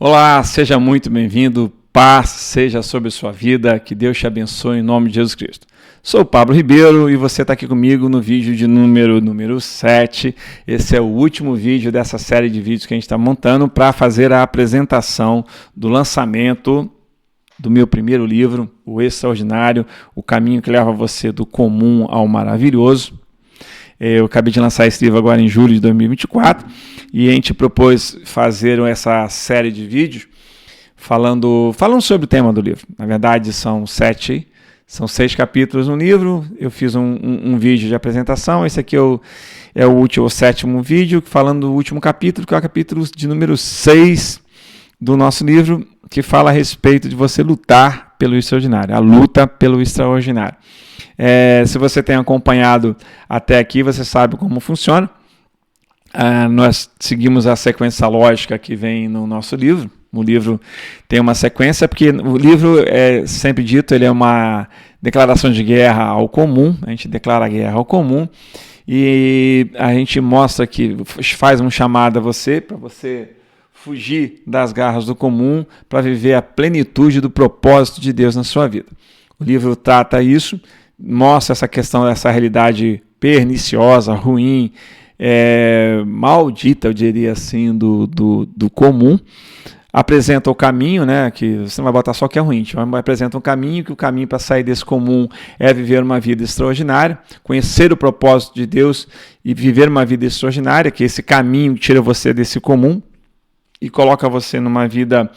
Olá, seja muito bem-vindo, paz seja sobre a sua vida, que Deus te abençoe em nome de Jesus Cristo. Sou o Pablo Ribeiro e você está aqui comigo no vídeo de número 7. Esse é o último vídeo dessa série de vídeos que a gente está montando para fazer a apresentação do lançamento do meu primeiro livro, O Extraordinário, o caminho que leva você do comum ao maravilhoso. Eu acabei de lançar esse livro agora em julho de 2024 e a gente propôs fazer essa série de vídeos falando sobre o tema do livro. Na verdade, são 6 capítulos no livro. Eu fiz um vídeo de apresentação. Esse aqui é o sétimo vídeo, falando do último capítulo, que é o capítulo de número 6 do nosso livro, que fala a respeito de você lutar pelo extraordinário, a luta pelo extraordinário. Se você tem acompanhado até aqui, você sabe como funciona. Nós seguimos a sequência lógica que vem no nosso livro. O livro tem uma sequência, porque o livro, é sempre dito, ele é uma declaração de guerra ao comum. A gente declara a guerra ao comum e a gente mostra que faz um chamado a você, para você fugir das garras do comum, para viver a plenitude do propósito de Deus na sua vida. O livro trata isso, mostra essa questão dessa realidade perniciosa, ruim, maldita, eu diria assim, do comum. Apresenta o caminho, né, que você não vai botar só que é ruim, apresenta um caminho, que o caminho para sair desse comum é viver uma vida extraordinária, conhecer o propósito de Deus e viver uma vida extraordinária, que esse caminho tira você desse comum e coloca você numa vida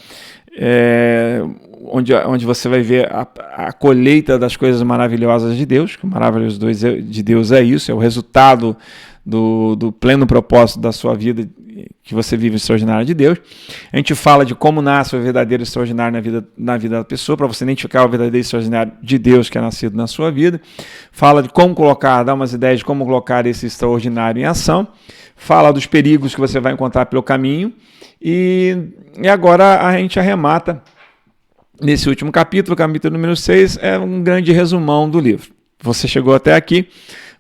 onde você vai ver a colheita das coisas maravilhosas de Deus, que o maravilhoso de Deus é isso, é o resultado do pleno propósito da sua vida, que você vive o extraordinário de Deus. A gente fala de como nasce o verdadeiro extraordinário na vida da pessoa, para você identificar o verdadeiro extraordinário de Deus que é nascido na sua vida. Fala de como dá umas ideias de como colocar esse extraordinário em ação. Fala dos perigos que você vai encontrar pelo caminho. E agora a gente arremata nesse último capítulo, capítulo número 6, é um grande resumão do livro. Você chegou até aqui,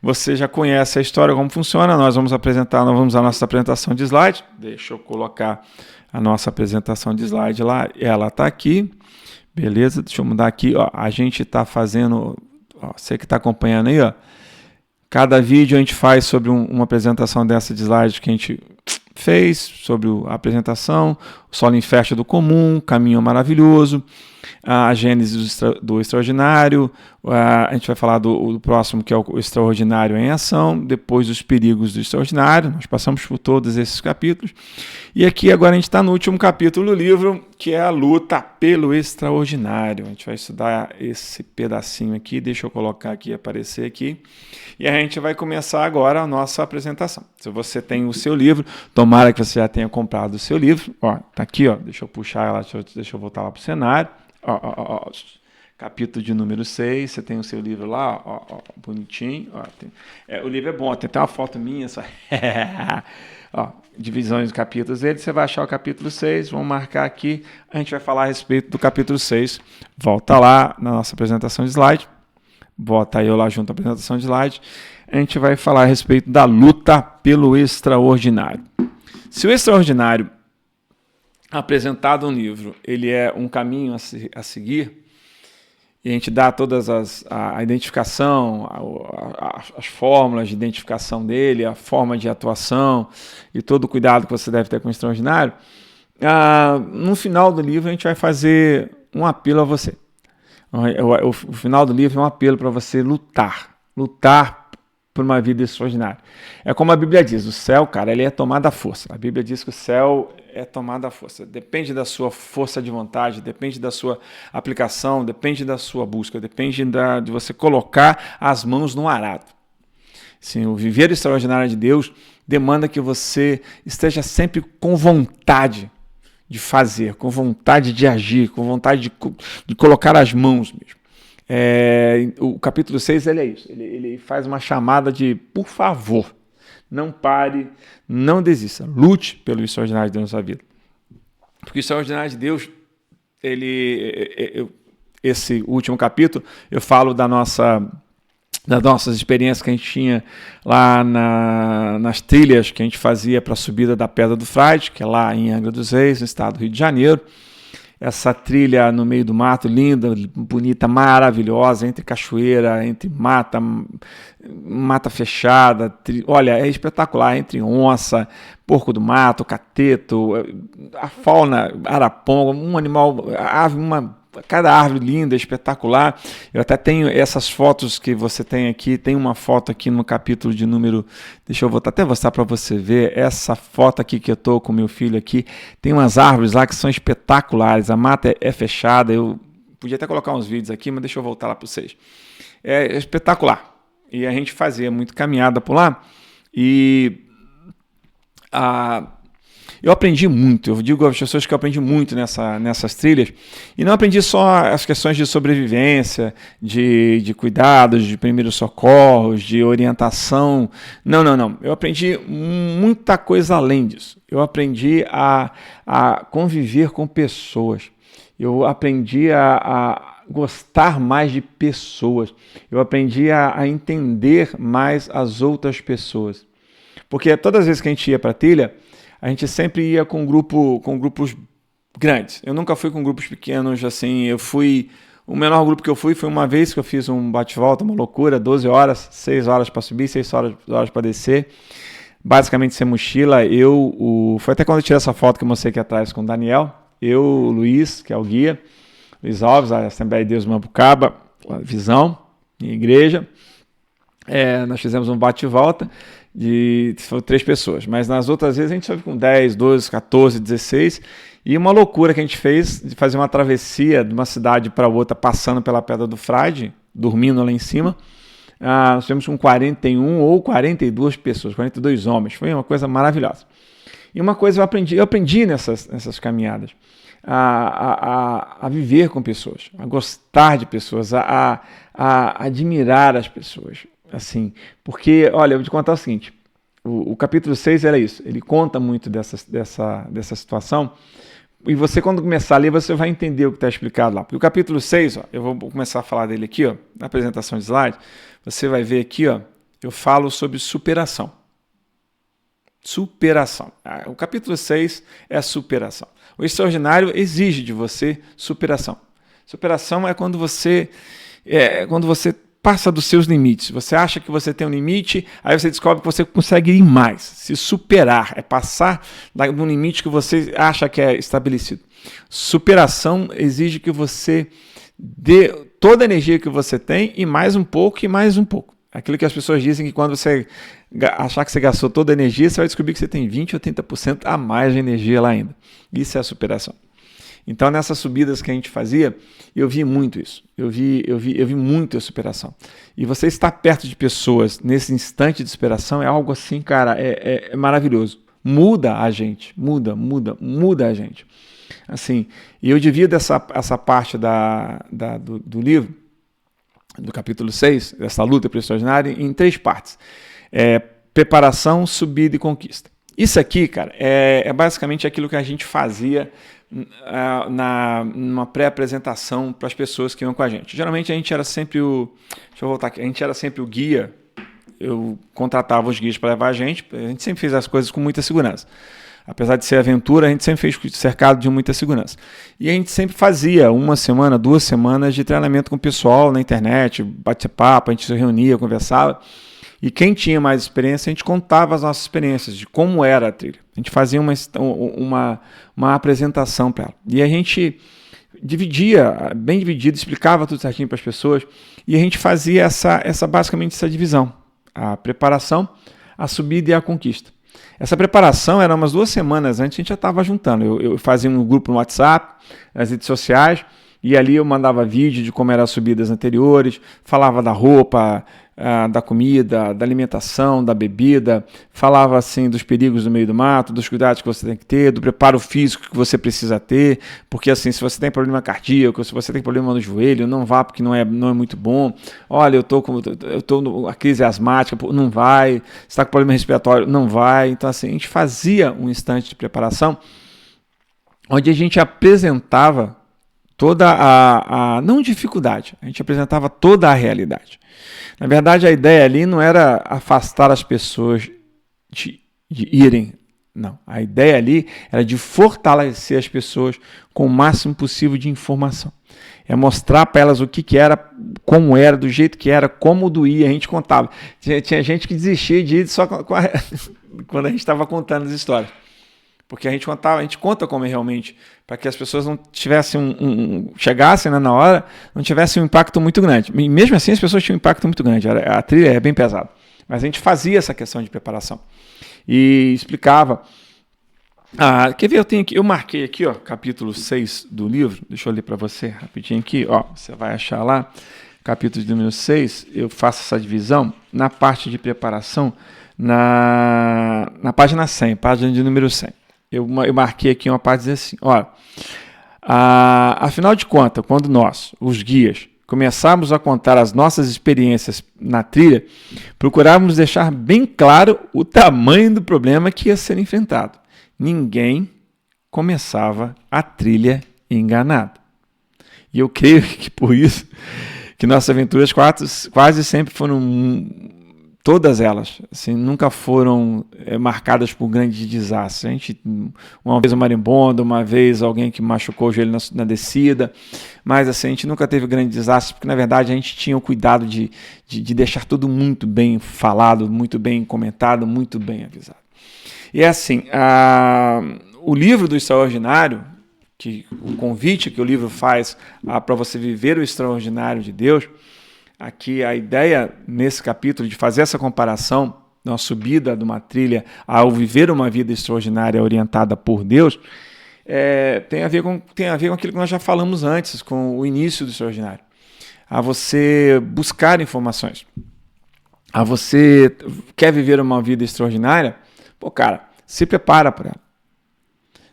você já conhece a história, como funciona. Nós vamos à nossa apresentação de slide. Deixa eu colocar a nossa apresentação de slide lá. Ela está aqui. Beleza? Deixa eu mudar aqui. Ó, a gente está fazendo... você que está acompanhando aí, ó. Cada vídeo a gente faz sobre uma apresentação dessa de slide que a gente fez, sobre a apresentação, o solo em festa do comum, caminho maravilhoso, a gênese do extraordinário, a gente vai falar do próximo, que é o extraordinário em ação, depois os perigos do extraordinário. Nós passamos por todos esses capítulos, e aqui agora a gente está no último capítulo do livro, que é a luta pelo extraordinário. A gente vai estudar esse pedacinho aqui, deixa eu colocar aqui, aparecer aqui, e a gente vai começar agora a nossa apresentação. Se você tem o seu livro, tomara que você já tenha comprado o seu livro, ó, tá aqui, ó, deixa eu puxar ela, deixa eu voltar lá para o cenário. Capítulo de número 6, você tem o seu livro lá, bonitinho. O livro é bom, tem até uma foto minha, só. Divisões de capítulos dele, você vai achar o capítulo 6, vamos marcar aqui, a gente vai falar a respeito do capítulo 6. Volta lá na nossa apresentação de slide, bota eu lá junto à apresentação de slide, a gente vai falar a respeito da luta pelo extraordinário. Se o extraordinário apresentado no livro, ele é um caminho a seguir, e a gente dá todas a identificação, as fórmulas de identificação dele, a forma de atuação e todo o cuidado que você deve ter com o extraordinário, no final do livro a gente vai fazer um apelo a você. O final do livro é um apelo para você lutar por uma vida extraordinária. É como a Bíblia diz, o céu, cara, ele é tomado à força. A Bíblia diz que o céu é tomado à força. Depende da sua força de vontade, depende da sua aplicação, depende da sua busca, depende de você colocar as mãos no arado. Sim, o viver extraordinário de Deus demanda que você esteja sempre com vontade de fazer, com vontade de agir, com vontade de colocar as mãos mesmo. O capítulo 6 ele é isso, ele faz uma chamada de, por favor, não pare, não desista, lute pelo extraordinário de Deus na sua vida. Porque o extraordinário de Deus, esse último capítulo, eu falo da nossa das nossas experiências que a gente tinha lá nas trilhas que a gente fazia para a subida da Pedra do Frade, que é lá em Angra dos Reis, no estado do Rio de Janeiro. Essa trilha no meio do mato, linda, bonita, maravilhosa, entre cachoeira, entre mata fechada. Olha, é espetacular, entre onça, porco do mato, cateto, a fauna, araponga, um animal, cada árvore linda, espetacular. Eu até tenho essas fotos que você tem aqui. Tem uma foto aqui no capítulo de número... Deixa eu até mostrar para você ver. Essa foto aqui que eu estou com meu filho aqui. Tem umas árvores lá que são espetaculares. A mata é fechada. Eu podia até colocar uns vídeos aqui, mas deixa eu voltar lá para vocês. É espetacular. E a gente fazia muito caminhada por lá. E... eu aprendi muito, eu digo às pessoas que eu aprendi muito nessas trilhas, e não aprendi só as questões de sobrevivência, de cuidados, de primeiros socorros, de orientação, não, eu aprendi muita coisa além disso. Eu aprendi a conviver com pessoas, eu aprendi a gostar mais de pessoas, eu aprendi a entender mais as outras pessoas, porque todas as vezes que a gente ia para a trilha, a gente sempre ia com grupos grandes. Eu nunca fui com grupos pequenos, assim, o menor grupo que eu fui foi uma vez que eu fiz um bate-volta, uma loucura, 12 horas, 6 horas para subir, 6 horas para descer, basicamente sem mochila. Foi até quando eu tirei essa foto que eu mostrei aqui atrás com o Daniel, o Luiz, que é o guia, Luiz Alves, a Assembleia de Deus Mambucaba, Visão, minha igreja. Nós fizemos um bate-volta, foram 3 pessoas, mas nas outras vezes a gente soube com 10, 12, 14, 16, e uma loucura que a gente fez de fazer uma travessia de uma cidade para outra, passando pela Pedra do Frade, dormindo lá em cima. Nós tivemos com 41 ou 42 pessoas, 42 homens, foi uma coisa maravilhosa. E uma coisa eu aprendi nessas caminhadas, a viver com pessoas, a gostar de pessoas, a admirar as pessoas. Assim, porque, olha, eu vou te contar o seguinte, o capítulo 6 era isso, ele conta muito dessa situação, e você quando começar a ler, você vai entender o que está explicado lá. Porque o capítulo 6, eu vou começar a falar dele aqui, na apresentação de slide, você vai ver aqui, eu falo sobre superação. Superação. O capítulo 6 é a superação. O extraordinário exige de você superação. Superação é quando você passa dos seus limites. Você acha que você tem um limite, aí você descobre que você consegue ir mais. Se superar é passar do limite que você acha que é estabelecido. Superação exige que você dê toda a energia que você tem e mais um pouco e mais um pouco. Aquilo que as pessoas dizem que quando você achar que você gastou toda a energia, você vai descobrir que você tem 20% ou 30% a mais de energia lá ainda. Isso é a superação. Então, nessas subidas que a gente fazia, eu vi muito isso. Eu vi muito a superação. E você estar perto de pessoas nesse instante de superação é algo assim, cara, é maravilhoso. Muda a gente, muda a gente. Assim, e eu divido essa parte do livro, do capítulo 6, dessa luta pelo extraordinário, em 3 partes. Preparação, subida e conquista. Isso aqui, cara, é basicamente aquilo que a gente fazia numa pré-apresentação para as pessoas que iam com a gente. Geralmente a gente era sempre a gente era sempre o guia. Eu contratava os guias para levar a gente sempre fez as coisas com muita segurança. Apesar de ser aventura, a gente sempre fez cercado de muita segurança. E a gente sempre fazia 1 semana, 2 semanas de treinamento com o pessoal na internet, bate-papo, a gente se reunia, conversava. E quem tinha mais experiência, a gente contava as nossas experiências, de como era a trilha. A gente fazia uma apresentação para ela. E a gente dividia, bem dividido, explicava tudo certinho para as pessoas. E a gente fazia basicamente essa divisão. A preparação, a subida e a conquista. Essa preparação era umas 2 semanas antes, a gente já estava juntando. Eu fazia um grupo no WhatsApp, nas redes sociais, e ali eu mandava vídeo de como eram as subidas anteriores, falava da roupa, da comida, da alimentação, da bebida, falava assim dos perigos do meio do mato, dos cuidados que você tem que ter, do preparo físico que você precisa ter, porque assim, se você tem problema cardíaco, se você tem problema no joelho, não vá porque não é muito bom. Olha, eu tô a crise asmática, não vai. Se está com problema respiratório, não vai. Então assim, a gente fazia um instante de preparação onde a gente apresentava toda a não dificuldade, a gente apresentava toda a realidade. Na verdade, a ideia ali não era afastar as pessoas de irem. Não, a ideia ali era de fortalecer as pessoas com o máximo possível de informação. É mostrar para elas o que era, como era, do jeito que era, como doía. A gente contava. Tinha gente que desistia de ir só quando a gente estava contando as histórias. Porque a gente conta como é realmente, para que as pessoas não tivessem chegassem na hora, não tivessem um impacto muito grande. E mesmo assim as pessoas tinham um impacto muito grande. A trilha é bem pesada. Mas a gente fazia essa questão de preparação. E explicava. Quer ver? Eu marquei aqui, ó, capítulo 6 do livro. Deixa eu ler para você rapidinho aqui. Ó, você vai achar lá, capítulo de número 6. Eu faço essa divisão na parte de preparação, na página 100, página de número 100. Eu marquei aqui uma parte diz assim, olha, afinal de contas, quando nós, os guias, começarmos a contar as nossas experiências na trilha, procurávamos deixar bem claro o tamanho do problema que ia ser enfrentado. Ninguém começava a trilha enganado. E eu creio que por isso que nossas aventuras quase sempre foram, todas elas, assim, nunca foram marcadas por grandes desastres. A gente, uma vez um marimbondo, uma vez alguém que machucou o joelho na descida, mas assim, a gente nunca teve grandes desastres, porque na verdade a gente tinha o cuidado de deixar tudo muito bem falado, muito bem comentado, muito bem avisado. E é assim, o livro do Extraordinário, o convite que o livro faz para você viver o extraordinário de Deus, aqui a ideia nesse capítulo de fazer essa comparação, uma subida de uma trilha ao viver uma vida extraordinária orientada por Deus, tem a ver com aquilo que nós já falamos antes, com o início do extraordinário. A você buscar informações. A você quer viver uma vida extraordinária? Pô, cara, se prepara para ela.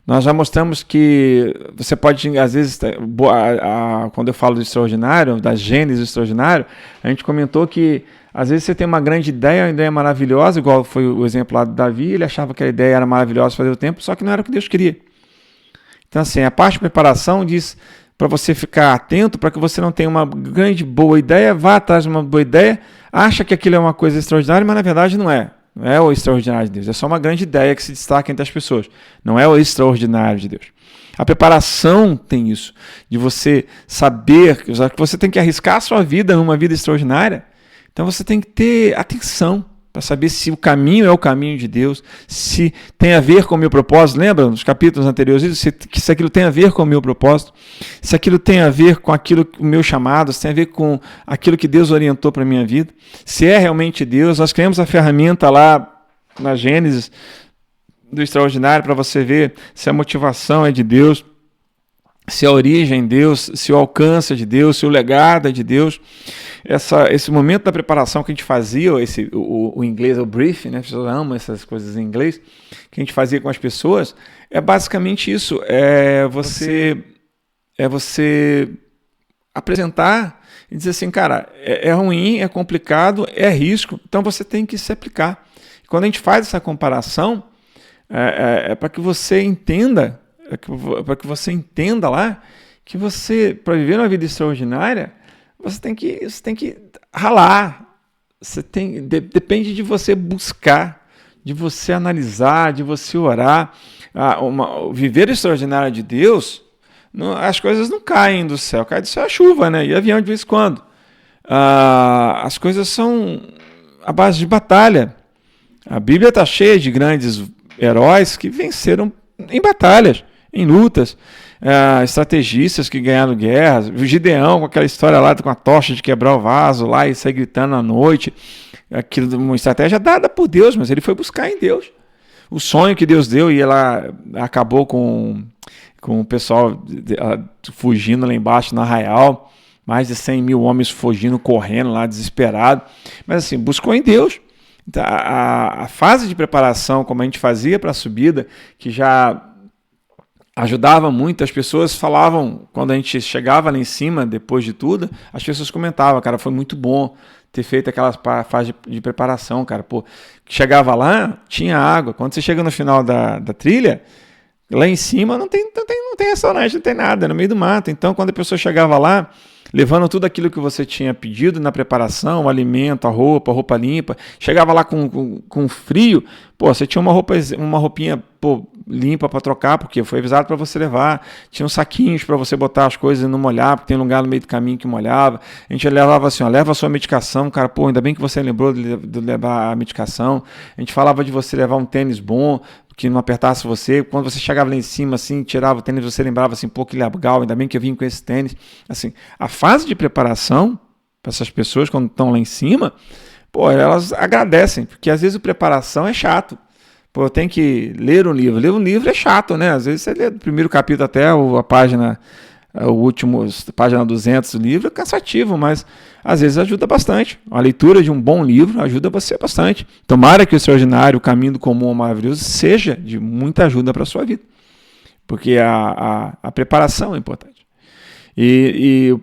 Nós já mostramos que você pode, às vezes, quando eu falo do extraordinário, da gênese do extraordinário, a gente comentou que, às vezes, você tem uma grande ideia, uma ideia maravilhosa, igual foi o exemplo lá do Davi, ele achava que a ideia era maravilhosa fazer o tempo, só que não era o que Deus queria. Então, assim, a parte de preparação diz para você ficar atento, para que você não tenha uma grande boa ideia, vá atrás de uma boa ideia, acha que aquilo é uma coisa extraordinária, mas na verdade não é. Não é o extraordinário de Deus, é só uma grande ideia que se destaca entre as pessoas. Não é o extraordinário de Deus. A preparação tem isso, de você saber que você tem que arriscar a sua vida numa vida extraordinária. Então você tem que ter atenção para saber se o caminho é o caminho de Deus, se tem a ver com o meu propósito. Lembra nos capítulos anteriores, se aquilo tem a ver com o meu propósito, se aquilo tem a ver com o meu chamado, se tem a ver com aquilo que Deus orientou para a minha vida, se é realmente Deus. Nós criamos a ferramenta lá na Gênesis do extraordinário para você ver se a motivação é de Deus, se a origem é de Deus, se o alcance é de Deus, se o legado é de Deus. Esse momento da preparação que a gente fazia, o inglês é o briefing, né? As pessoas amam essas coisas em inglês, que a gente fazia com as pessoas, é basicamente isso, é você apresentar e dizer assim, cara, é ruim, é complicado, é risco, então você tem que se aplicar. Quando a gente faz essa comparação, é para que você entenda, lá, que você, para viver uma vida extraordinária, você tem que ralar. Depende de você buscar, de você analisar, de você orar. Viver o extraordinário de Deus, as coisas não caem do céu, cai do céu a chuva, né? E avião de vez em quando. As coisas são à base de batalha. A Bíblia está cheia de grandes heróis que venceram em batalhas, em lutas, estrategistas que ganharam guerras. O Gideão, com aquela história lá com a tocha de quebrar o vaso lá e sair gritando à noite, aquilo, uma estratégia dada por Deus, mas ele foi buscar em Deus. O sonho que Deus deu, e ela acabou com o pessoal fugindo lá embaixo no arraial, mais de 100 mil homens fugindo, correndo lá, desesperado, mas assim, buscou em Deus. Então, a fase de preparação, como a gente fazia para a subida, que já ajudava muito, as pessoas falavam, quando a gente chegava lá em cima, depois de tudo, as pessoas comentavam, cara, foi muito bom ter feito aquela fase de preparação, cara, pô, chegava lá, tinha água, quando você chega no final da trilha, Lá em cima não tem restaurante, não tem nada, é no meio do mato. Então, quando a pessoa chegava lá, levando tudo aquilo que você tinha pedido na preparação, o alimento, a roupa limpa, chegava lá com frio, você tinha uma roupinha limpa para trocar, porque foi avisado para você levar, tinha uns saquinhos para você botar as coisas e não molhar, porque tem lugar no meio do caminho que molhava. A gente levava assim, leva a sua medicação, cara, ainda bem que você lembrou de levar a medicação. A gente falava de você levar um tênis bom, que não apertasse você. Quando você chegava lá em cima, assim, tirava o tênis, você lembrava assim, que legal, ainda bem que eu vim com esse tênis. Assim, a fase de preparação para essas pessoas, quando estão lá em cima, elas agradecem, porque às vezes a preparação é chato. Eu tenho que ler um livro. Ler um livro é chato, né? Às vezes você lê do primeiro capítulo até a página, página 200 do livro, é cansativo, mas às vezes ajuda bastante. A leitura de um bom livro ajuda você bastante. Tomara que o extraordinário, o caminho do comum ao maravilhoso, seja de muita ajuda para a sua vida, porque a preparação é importante. E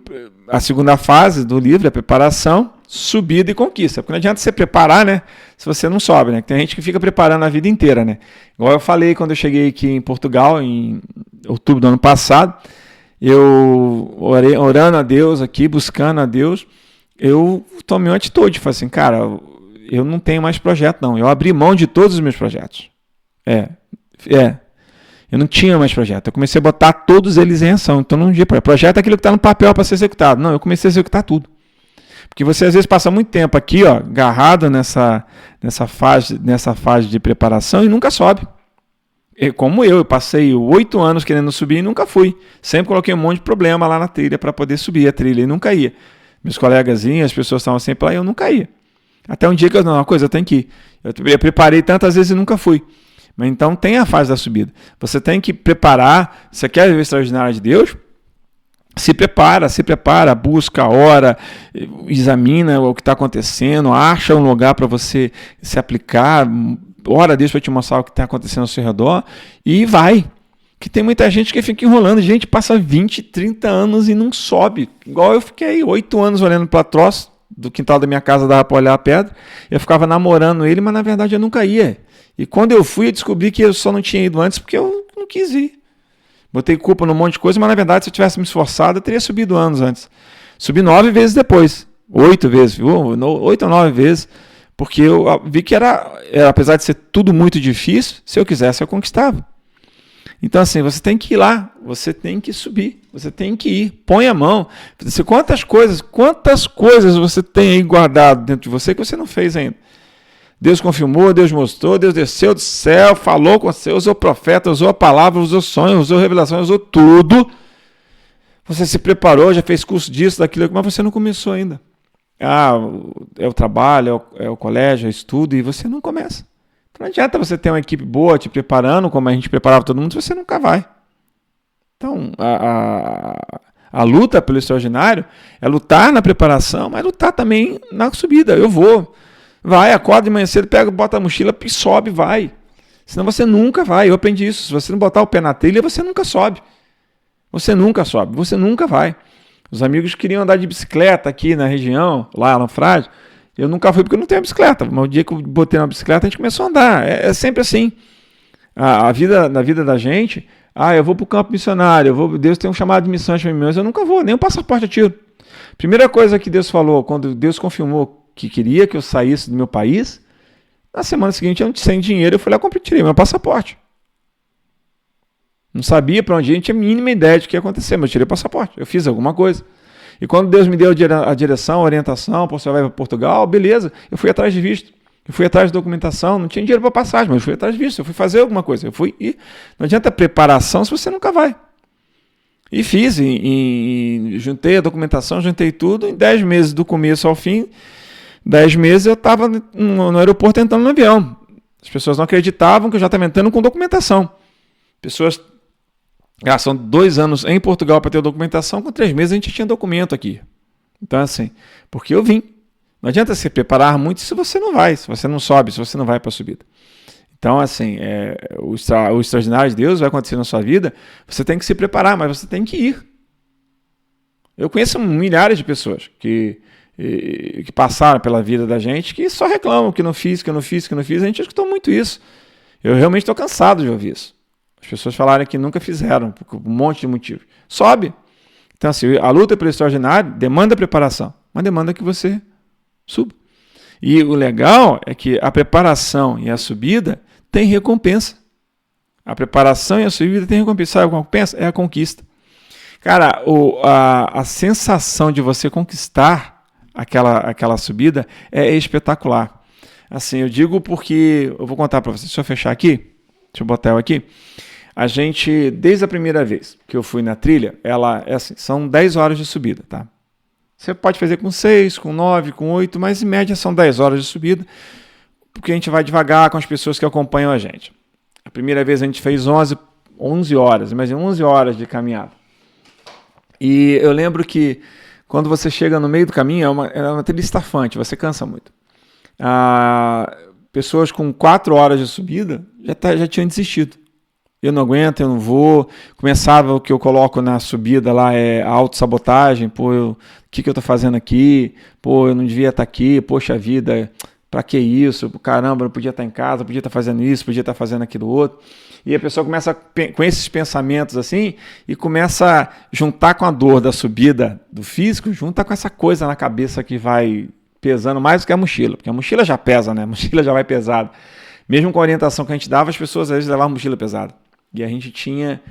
a segunda fase do livro é a preparação, subida e conquista. Porque não adianta você preparar, né, se você não sobe, né? Tem gente que fica preparando a vida inteira, né? Igual eu falei quando eu cheguei aqui em Portugal, em outubro do ano passado, eu orando a Deus aqui, buscando a Deus, eu tomei uma atitude. Falei assim, cara, eu não tenho mais projeto, não. Eu abri mão de todos os meus projetos. Eu não tinha mais projeto. Eu comecei a botar todos eles em ação. Então, não tinha projeto. Projeto é aquilo que está no papel para ser executado. Não, eu comecei a executar tudo. Porque você, às vezes, passa muito tempo aqui, agarrado nessa fase de preparação e nunca sobe. Como eu passei 8 anos querendo subir e nunca fui. Sempre coloquei um monte de problema lá na trilha para poder subir a trilha e nunca ia. Meus colegas, as pessoas estavam sempre lá e eu nunca ia. Até um dia que eu tenho que ir. Eu preparei tantas vezes e nunca fui. Mas então tem a fase da subida. Você tem que preparar. Você quer ver o extraordinário de Deus? Se prepara, busca, ora, examina o que está acontecendo, acha um lugar para você se aplicar, ora a Deus para te mostrar o que está acontecendo ao seu redor e vai. Que tem muita gente que fica enrolando. Gente, passa 20, 30 anos e não sobe. Igual eu fiquei 8 anos olhando para troço do quintal da minha casa, dava para olhar a pedra. Eu ficava namorando ele, mas na verdade eu nunca ia. E quando eu fui, eu descobri que eu só não tinha ido antes porque eu não quis ir. Botei culpa num monte de coisa, mas na verdade, se eu tivesse me esforçado, eu teria subido anos antes. Subi 9 vezes depois. 8 vezes, viu? 8 ou 9 vezes. Porque eu vi que apesar de ser tudo muito difícil, se eu quisesse, eu conquistava. Então, assim, você tem que ir lá, você tem que subir, você tem que ir. Põe a mão. Quantas coisas você tem aí guardado dentro de você que você não fez ainda? Deus confirmou, Deus mostrou, Deus desceu do céu, falou com você, usou profeta, usou a palavra, usou sonhos, usou revelação, usou tudo. Você se preparou, já fez curso disso, daquilo, mas você não começou ainda. É o trabalho, é o colégio, é o estudo, e você não começa. Então não adianta você ter uma equipe boa te preparando, como a gente preparava todo mundo, você nunca vai. Então, a luta pelo extraordinário é lutar na preparação, mas lutar também na subida. Eu vou. Vai, acorda de manhã cedo, bota a mochila e sobe, vai. Senão você nunca vai. Eu aprendi isso. Se você não botar o pé na trilha, você nunca sobe. Você nunca vai. Os amigos queriam andar de bicicleta aqui na região, lá no Frade. Eu nunca fui porque eu não tenho bicicleta. Mas o dia que eu botei uma bicicleta, a gente começou a andar. É sempre assim. Na vida da gente, eu vou para o campo missionário, Deus tem um chamado de missão para mim, mas eu nunca vou, nem um passaporte eu tiro. Primeira coisa que Deus falou, quando Deus confirmou que queria que eu saísse do meu país, na semana seguinte, eu sem dinheiro, eu fui lá e tirei meu passaporte. Não sabia para onde ir, não tinha a mínima ideia de o que ia acontecer, mas eu tirei o passaporte, eu fiz alguma coisa. E quando Deus me deu a direção, a orientação, você vai para Portugal, beleza, eu fui atrás de visto, eu fui atrás de documentação, não tinha dinheiro para passagem, mas eu fui atrás de visto, eu fui fazer alguma coisa, eu fui ir. Não adianta preparação se você nunca vai. E fiz, juntei a documentação, juntei tudo, em 10 meses do começo ao fim, 10 meses eu estava no aeroporto entrando no avião. As pessoas não acreditavam que eu já estava entrando com documentação. Pessoas são 2 anos em Portugal para ter documentação, com 3 meses a gente tinha documento aqui. Então, assim, porque eu vim. Não adianta se preparar muito se você não vai, se você não sobe, se você não vai para a subida. Então, assim, o extraordinário de Deus vai acontecer na sua vida, você tem que se preparar, mas você tem que ir. Eu conheço milhares de pessoas que passaram pela vida da gente, que só reclamam que não fiz, a gente escutou muito isso. Eu realmente estou cansado de ouvir isso. As pessoas falaram que nunca fizeram, por um monte de motivos. Sobe. Então, assim, a luta pelo extraordinário demanda preparação, mas demanda que você suba. E o legal é que a preparação e a subida tem recompensa. A preparação e a subida tem recompensa. Sabe a recompensa? É a conquista. Cara, a sensação de você conquistar aquela subida é espetacular. Assim, eu digo porque... Eu vou contar para você. Se eu fechar aqui, deixa eu botar ela aqui. A gente, desde a primeira vez que eu fui na trilha, ela é assim, são 10 horas de subida, tá? Você pode fazer com 6, com 9, com 8, mas em média são 10 horas de subida, porque a gente vai devagar com as pessoas que acompanham a gente. A primeira vez a gente fez 11 horas, imagina 11 horas de caminhada. E eu lembro que quando você chega no meio do caminho, é uma trilha estafante, você cansa muito. Pessoas com 4 horas de subida já tinham desistido. Eu não aguento, eu não vou. Começava o que eu coloco na subida lá é a autossabotagem. Pô, o que eu tô fazendo aqui? Pô, eu não devia estar aqui. Poxa vida, pra que isso? Caramba, eu podia estar em casa, podia estar fazendo isso, podia estar fazendo aquilo outro. E a pessoa começa com esses pensamentos assim e começa a juntar com a dor da subida do físico, junta com essa coisa na cabeça que vai pesando mais do que a mochila. Porque a mochila já pesa, né? A mochila já vai pesada. Mesmo com a orientação que a gente dava, as pessoas às vezes levavam mochila pesada. E a gente tinha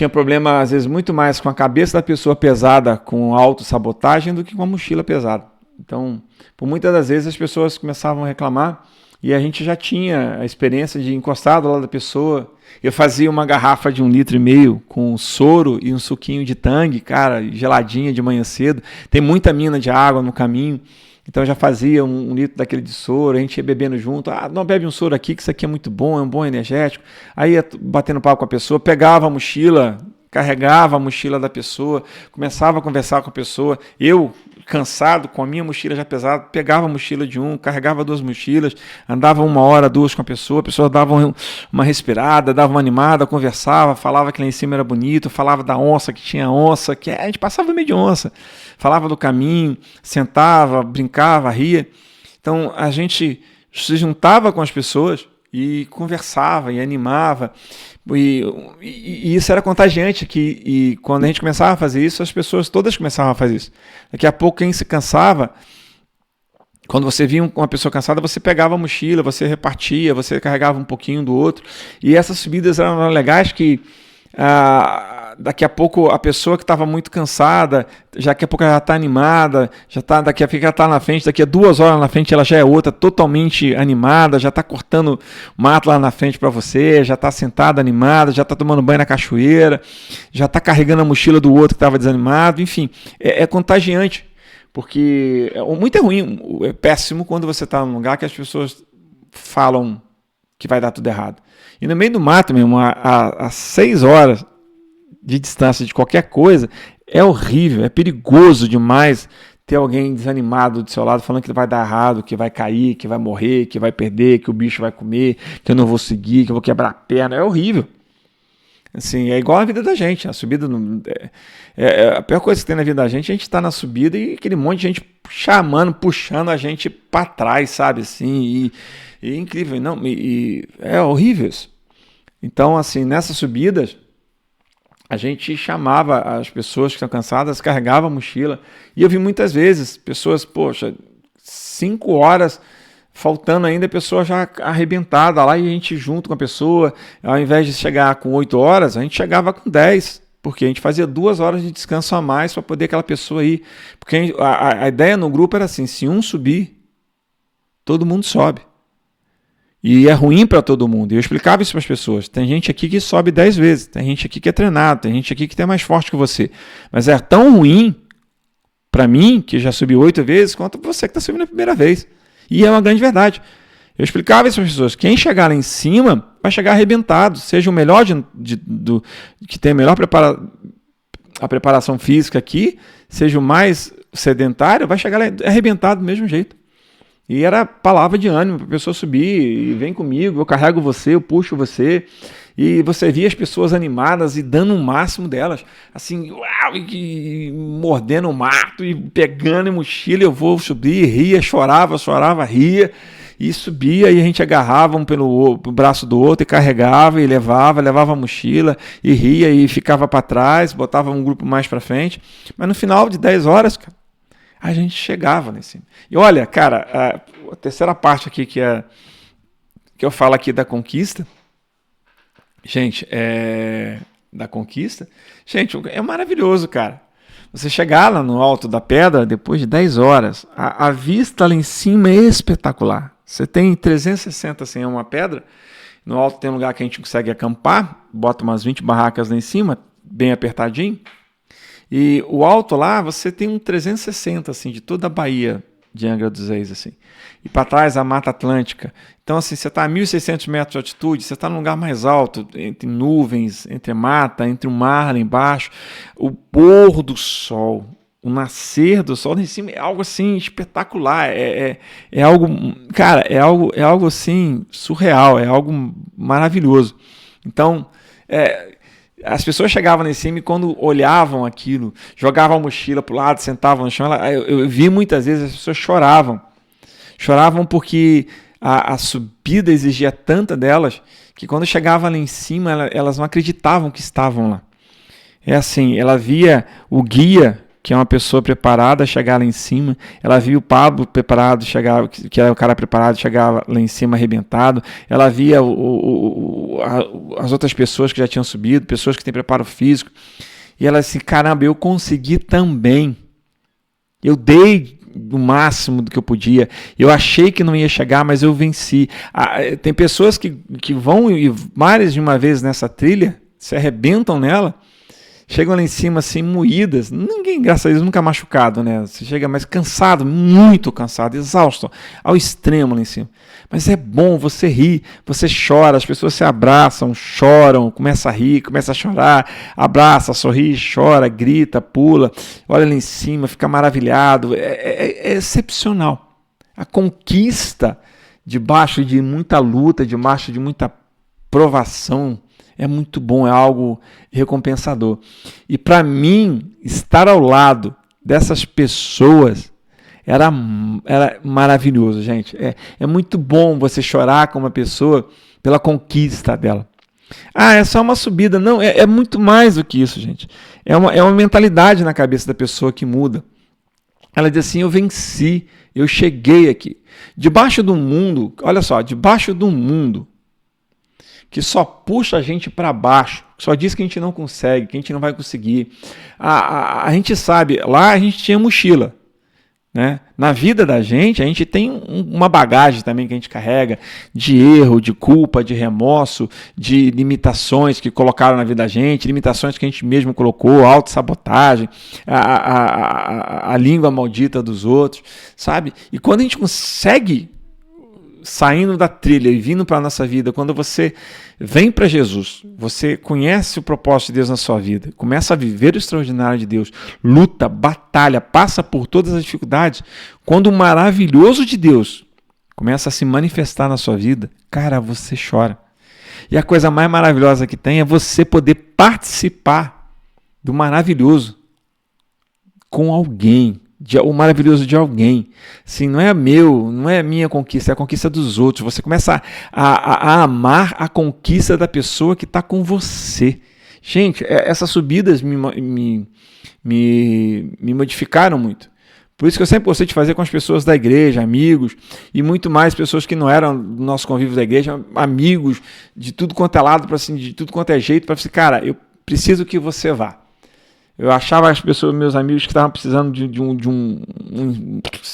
problema, às vezes, muito mais com a cabeça da pessoa pesada com autossabotagem do que com a mochila pesada. Então, por muitas das vezes, as pessoas começavam a reclamar e a gente já tinha a experiência de encostar do lado da pessoa. Eu fazia uma garrafa de 1,5 litro com soro e um suquinho de Tang, cara, geladinha de manhã cedo. Tem muita mina de água no caminho. Então eu já fazia 1 litro daquele de soro, a gente ia bebendo junto. Não, bebe um soro aqui, que isso aqui é muito bom, é um bom energético. Aí ia batendo papo com a pessoa, pegava a mochila, carregava a mochila da pessoa, começava a conversar com a pessoa. Eu, cansado, com a minha mochila já pesada, pegava a mochila de carregava 2 mochilas, andava 1 hora, 2 com a pessoa dava uma respirada, dava uma animada, conversava, falava que lá em cima era bonito, falava da onça, que tinha onça, que a gente passava meio de onça. Falava do caminho, sentava, brincava, ria. Então, a gente se juntava com as pessoas e conversava e animava. E isso era contagiante. E quando a gente começava a fazer isso, as pessoas todas começavam a fazer isso. Daqui a pouco, quem se cansava, quando você via uma pessoa cansada, você pegava a mochila, você repartia, você carregava um pouquinho do outro. E essas subidas eram legais que... daqui a pouco a pessoa que estava muito cansada, daqui a pouco ela já está animada, daqui a pouco ela está na frente, daqui a 2 horas na frente ela já é outra, totalmente animada, já está cortando mato lá na frente para você, já está sentada animada, já está tomando banho na cachoeira, já está carregando a mochila do outro que estava desanimado, enfim, é contagiante, porque muito é ruim, é péssimo quando você está num lugar que as pessoas falam que vai dar tudo errado. E no meio do mato mesmo, a 6 horas de distância de qualquer coisa, é horrível, é perigoso demais ter alguém desanimado do seu lado falando que vai dar errado, que vai cair, que vai morrer, que vai perder, que o bicho vai comer, que eu não vou seguir, que eu vou quebrar a perna. É horrível. Assim, é igual a vida da gente. A subida a pior coisa que tem na vida da gente, a gente está na subida e aquele monte de gente puxando a gente para trás, sabe? Assim, e incrível. Não, é horrível isso. Então, assim, nessas subidas, a gente chamava as pessoas que estão cansadas, carregava a mochila. E eu vi muitas vezes pessoas, 5 horas faltando ainda, a pessoa já arrebentada lá e a gente junto com a pessoa, ao invés de chegar com 8 horas, a gente chegava com 10, porque a gente fazia 2 horas de descanso a mais para poder aquela pessoa ir. Porque a ideia no grupo era assim, se um subir, todo mundo sobe. E é ruim para todo mundo. Eu explicava isso para as pessoas. Tem gente aqui que sobe 10 vezes, tem gente aqui que é treinado, tem gente aqui que é mais forte que você. Mas é tão ruim para mim, que já subi 8 vezes, quanto você que está subindo a primeira vez. E é uma grande verdade. Eu explicava isso para as pessoas. Quem chegar lá em cima vai chegar arrebentado. Seja o melhor que tem a melhor preparação física aqui, seja o mais sedentário, vai chegar lá arrebentado do mesmo jeito. E era palavra de ânimo para a pessoa subir, e vem comigo, eu carrego você, eu puxo você. E você via as pessoas animadas e dando o máximo delas, assim, uau, e mordendo o mato, e pegando em mochila, eu vou subir, ria, chorava, ria. e subia e a gente agarrava um pelo braço do outro e carregava e levava a mochila e ria e ficava para trás, botava um grupo mais para frente. Mas no final de 10 horas, cara, a gente chegava lá em cima. E olha, cara, a terceira parte aqui que eu falo aqui da conquista, gente, da conquista, gente, é maravilhoso, cara. Você chegar lá no alto da pedra, depois de 10 horas, a vista lá em cima é espetacular. Você tem 360, assim, é uma pedra. No alto tem um lugar que a gente consegue acampar, bota umas 20 barracas lá em cima, bem apertadinho. E o alto lá, você tem um 360, assim, de toda a Baía de Angra dos Reis, assim. E para trás a Mata Atlântica. Então, assim, você está a 1.600 metros de altitude, você está num lugar mais alto, entre nuvens, entre mata, entre o mar lá embaixo. O pôr do sol, o nascer do sol lá em cima é algo, assim, espetacular. É algo, cara, é algo, assim, surreal, é algo maravilhoso. Então, as pessoas chegavam lá em cima e quando olhavam aquilo, jogavam a mochila para o lado, sentavam no chão, eu vi muitas vezes as pessoas choravam. Choravam porque a subida exigia tanta delas que quando chegava lá em cima elas não acreditavam que estavam lá. É assim, ela via o guia, que é uma pessoa preparada, chegar lá em cima. Ela via o Pablo preparado, que era o cara preparado, chegar lá em cima arrebentado. Ela via as outras pessoas que já tinham subido, pessoas que têm preparo físico. E ela assim, caramba, eu consegui também. Eu dei o máximo do que eu podia. Eu achei que não ia chegar, mas eu venci. Tem pessoas que vão mais de uma vez nessa trilha, se arrebentam nela, chegam lá em cima assim, moídas. Ninguém, graças a Deus, nunca machucado, né? Você chega mais cansado, muito cansado, exausto, ao extremo lá em cima. Mas é bom, você ri, você chora, as pessoas se abraçam, choram, começa a rir, começa a chorar, abraça, sorri, chora, grita, pula, olha lá em cima, fica maravilhado. É excepcional. A conquista, debaixo de muita luta, debaixo de muita provação, é muito bom, é algo recompensador. E para mim, estar ao lado dessas pessoas era maravilhoso, gente. É muito bom você chorar com uma pessoa pela conquista dela. É só uma subida. Não, é muito mais do que isso, gente. É uma mentalidade na cabeça da pessoa que muda. Ela diz assim, eu venci, eu cheguei aqui. Debaixo do mundo, olha só, debaixo do mundo, que só puxa a gente para baixo, só diz que a gente não consegue, que a gente não vai conseguir. A gente sabe, lá a gente tinha mochila. Né? Na vida da gente, a gente tem uma bagagem também que a gente carrega de erro, de culpa, de remorso, de limitações que colocaram na vida da gente, limitações que a gente mesmo colocou, autossabotagem, a língua maldita dos outros, sabe? E quando a gente consegue, saindo da trilha e vindo para a nossa vida, quando você vem para Jesus, você conhece o propósito de Deus na sua vida, começa a viver o extraordinário de Deus, luta, batalha, passa por todas as dificuldades, quando o maravilhoso de Deus começa a se manifestar na sua vida, cara, você chora. E a coisa mais maravilhosa que tem é você poder participar do maravilhoso com alguém, o maravilhoso de alguém. Sim, não é meu, não é minha conquista, é a conquista dos outros. Você começa a amar a conquista da pessoa que está com você. Gente, essas subidas me modificaram muito. Por isso que eu sempre gostei de fazer com as pessoas da igreja, amigos, e muito mais pessoas que não eram do nosso convívio da igreja, amigos de tudo quanto é lado, assim, de tudo quanto é jeito, para você, cara, eu preciso que você vá. Eu achava as pessoas, meus amigos, que estavam precisando de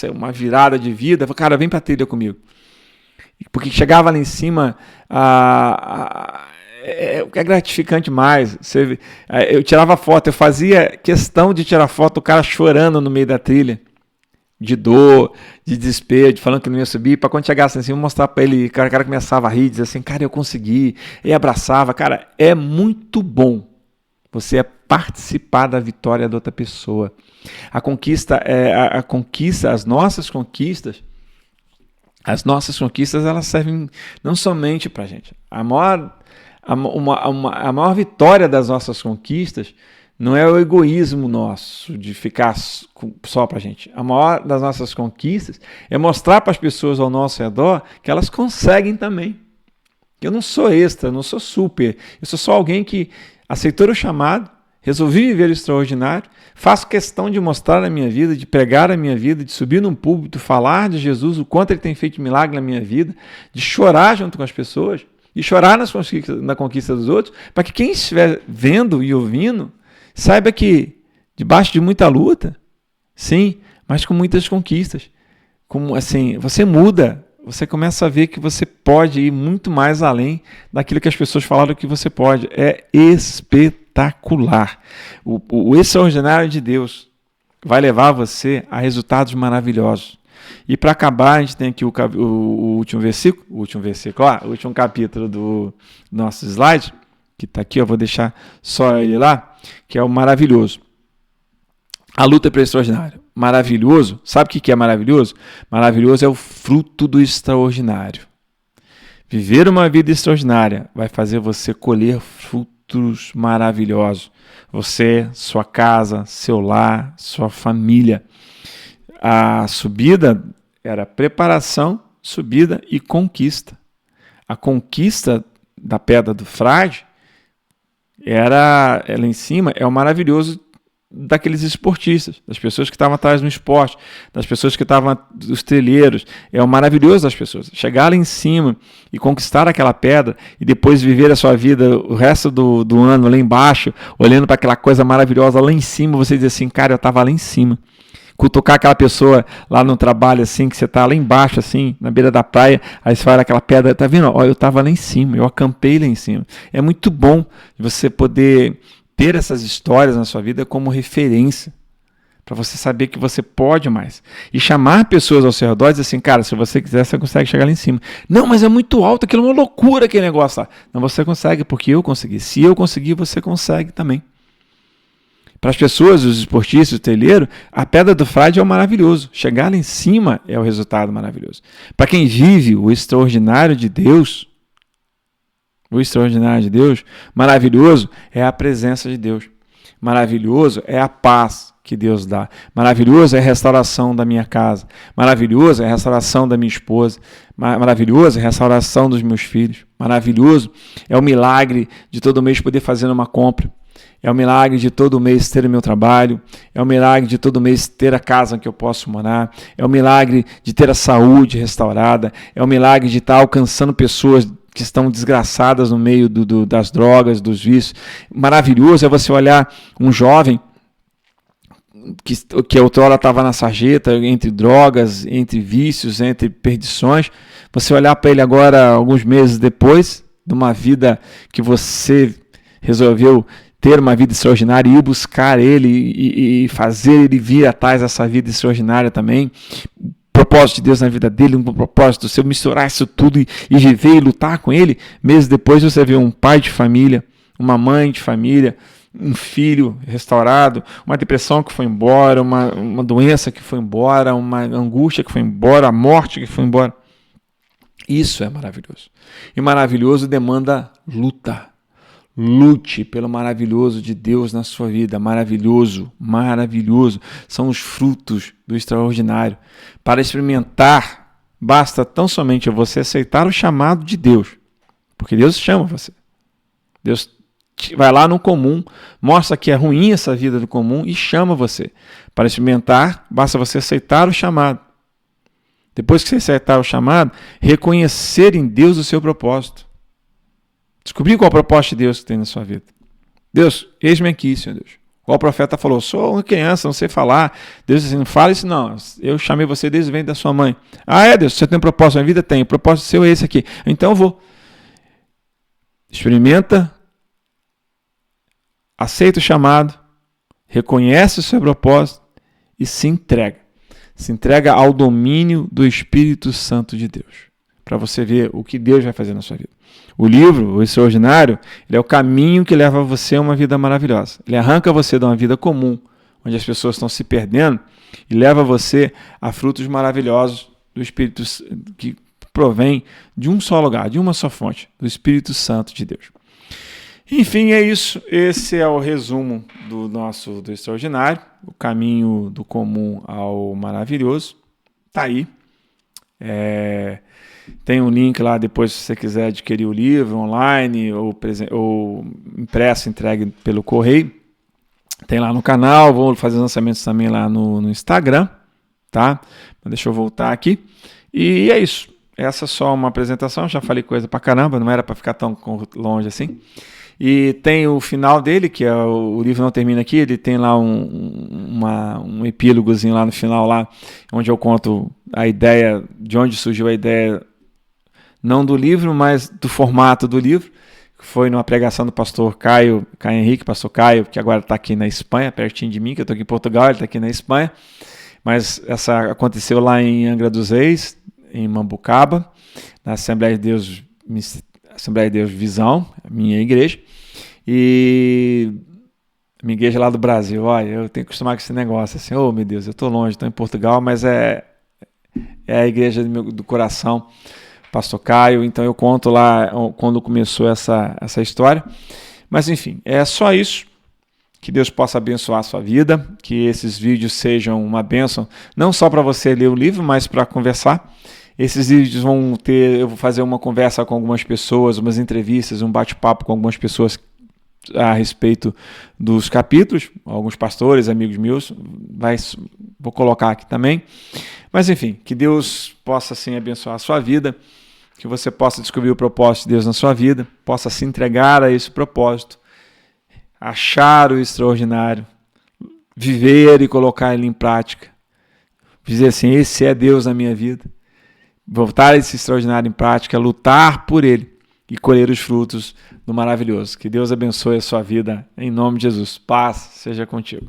uma virada de vida. Eu falei, cara, vem pra trilha comigo. Porque chegava lá em cima, é gratificante demais. Eu tirava foto, eu fazia questão de tirar foto do cara chorando no meio da trilha. De dor, de desespero, falando que não ia subir. Para quando chegasse assim, eu mostrar para ele, o cara começava a rir, dizia assim, cara, eu consegui. E abraçava. Cara, é muito bom. Você participar da vitória da outra pessoa. A conquista, as nossas conquistas, elas servem não somente para a gente. A maior vitória das nossas conquistas Não é o egoísmo nosso de ficar só para a gente. A maior das nossas conquistas é mostrar para as pessoas ao nosso redor que elas conseguem também. Eu não sou extra, não sou super. Eu sou só alguém que aceitou o chamado, resolvi viver o extraordinário, faço questão de mostrar a minha vida, de pregar a minha vida, de subir num púlpito, falar de Jesus, o quanto ele tem feito milagre na minha vida, de chorar junto com as pessoas, de chorar na conquista dos outros, para que quem estiver vendo e ouvindo saiba que, debaixo de muita luta, sim, mas com muitas conquistas, como assim, você muda, você começa a ver que você pode ir muito mais além daquilo que as pessoas falaram que você pode. É espetacular. O extraordinário de Deus vai levar você a resultados maravilhosos. E para acabar, a gente tem aqui o último versículo, o último capítulo do nosso slide, que está aqui, eu vou deixar só ele lá, que é o maravilhoso. A luta pelo extraordinário. Maravilhoso, sabe o que é maravilhoso? Maravilhoso é o fruto do extraordinário. Viver uma vida extraordinária vai fazer você colher frutos maravilhosos. Você, sua casa, seu lar, sua família. A subida era preparação, subida e conquista. A conquista da pedra do frade era lá em cima, é o maravilhoso daqueles esportistas, das pessoas que estavam atrás no esporte, das pessoas que estavam, dos trilheiros. É o maravilhoso das pessoas. Chegar lá em cima e conquistar aquela pedra e depois viver a sua vida o resto do ano lá embaixo, olhando para aquela coisa maravilhosa lá em cima, você diz assim, cara, eu estava lá em cima. Cutucar aquela pessoa lá no trabalho, assim, que você está lá embaixo, assim, na beira da praia, aí você olha aquela pedra, tá vendo? Ó, eu estava lá em cima, eu acampei lá em cima. É muito bom você poder ter essas histórias na sua vida como referência, para você saber que você pode mais. E chamar pessoas ao seu redor e dizer assim, cara, se você quiser, você consegue chegar lá em cima. Não, mas é muito alto, aquilo é uma loucura, aquele negócio lá. Não, você consegue, porque eu consegui. Se eu conseguir, você consegue também. Para as pessoas, os esportistas, o trilheiro, a pedra do frade é o maravilhoso. Chegar lá em cima é o resultado maravilhoso. Para quem vive o extraordinário de Deus, maravilhoso é a presença de Deus. Maravilhoso é a paz que Deus dá. Maravilhoso é a restauração da minha casa. Maravilhoso é a restauração da minha esposa. Maravilhoso é a restauração dos meus filhos. Maravilhoso é o milagre de todo mês poder fazer uma compra. É o milagre de todo mês ter o meu trabalho. É o milagre de todo mês ter a casa em que eu posso morar. É o milagre de ter a saúde restaurada. É o milagre de estar alcançando pessoas que estão desgraçadas no meio das drogas, dos vícios. Maravilhoso é você olhar um jovem que outrora estava na sarjeta, entre drogas, entre vícios, entre perdições. Você olhar para ele agora, alguns meses depois, de uma vida que você resolveu ter uma vida extraordinária e ir buscar ele e fazer ele vir atrás dessa vida extraordinária também. O propósito de Deus na vida dele, um propósito seu, misturar isso tudo e viver e lutar com ele. Meses depois você vê um pai de família, uma mãe de família, um filho restaurado, uma depressão que foi embora, uma doença que foi embora, uma angústia que foi embora, a morte que foi embora. Isso é maravilhoso. E maravilhoso demanda luta. Lute pelo maravilhoso de Deus na sua vida. Maravilhoso, maravilhoso. São os frutos do extraordinário. Para experimentar, basta tão somente você aceitar o chamado de Deus. Porque Deus chama você. Deus vai lá no comum, mostra que é ruim essa vida do comum e chama você. Para experimentar, basta você aceitar o chamado. Depois que você aceitar o chamado, reconhecer em Deus o seu propósito. Descobrir qual é o propósito de Deus que tem na sua vida. Deus, eis-me aqui, Senhor Deus. Qual o profeta falou, sou uma criança, não sei falar. Deus disse, não fala isso não. Eu chamei você desde o ventre da sua mãe. Ah, é Deus, você tem um propósito na vida? Tem. O propósito seu é esse aqui. Então eu vou. Experimenta. Aceita o chamado. Reconhece o seu propósito. E se entrega. Se entrega ao domínio do Espírito Santo de Deus. Para você ver o que Deus vai fazer na sua vida. O livro, o Extraordinário, ele é o caminho que leva você a uma vida maravilhosa. Ele arranca você de uma vida comum, onde as pessoas estão se perdendo, e leva você a frutos maravilhosos do Espírito que provém de um só lugar, de uma só fonte, do Espírito Santo de Deus. Enfim, é isso. Esse é o resumo do extraordinário, o caminho do comum ao maravilhoso. Tá aí. Tem um link lá depois se você quiser adquirir o livro online ou impresso, entregue pelo correio. Tem lá no canal, vou fazer lançamentos também lá no Instagram, tá? Deixa eu voltar aqui. E é isso. Essa é só uma apresentação, já falei coisa pra caramba, não era para ficar tão longe assim. E tem o final dele, que é o livro não termina aqui, ele tem lá um epílogozinho lá no final, lá, onde eu conto a ideia, de onde surgiu a ideia, não do livro, mas do formato do livro, que foi numa pregação do pastor Caio Henrique, pastor Caio, que agora está aqui na Espanha, pertinho de mim, que eu estou aqui em Portugal, ele está aqui na Espanha, mas essa aconteceu lá em Angra dos Reis, em Mambucaba, na Assembleia de Deus Visão, a minha igreja, e minha igreja lá do Brasil. Olha, eu tenho que acostumar com esse negócio assim, oh meu Deus, eu estou longe, estou em Portugal, mas é a igreja do coração, pastor Caio, então eu conto lá quando começou essa história, mas enfim, é só isso. Que Deus possa abençoar a sua vida, que esses vídeos sejam uma bênção, não só para você ler o livro, mas para conversar. Esses vídeos eu vou fazer uma conversa com algumas pessoas, umas entrevistas, um bate-papo com algumas pessoas a respeito dos capítulos, alguns pastores, amigos meus, vou colocar aqui também. Mas enfim, que Deus possa assim abençoar a sua vida, que você possa descobrir o propósito de Deus na sua vida, possa se entregar a esse propósito, achar o extraordinário, viver e colocar ele em prática, dizer assim, esse é Deus na minha vida, voltar esse extraordinário em prática, lutar por ele e colher os frutos do maravilhoso. Que Deus abençoe a sua vida, em nome de Jesus. Paz seja contigo.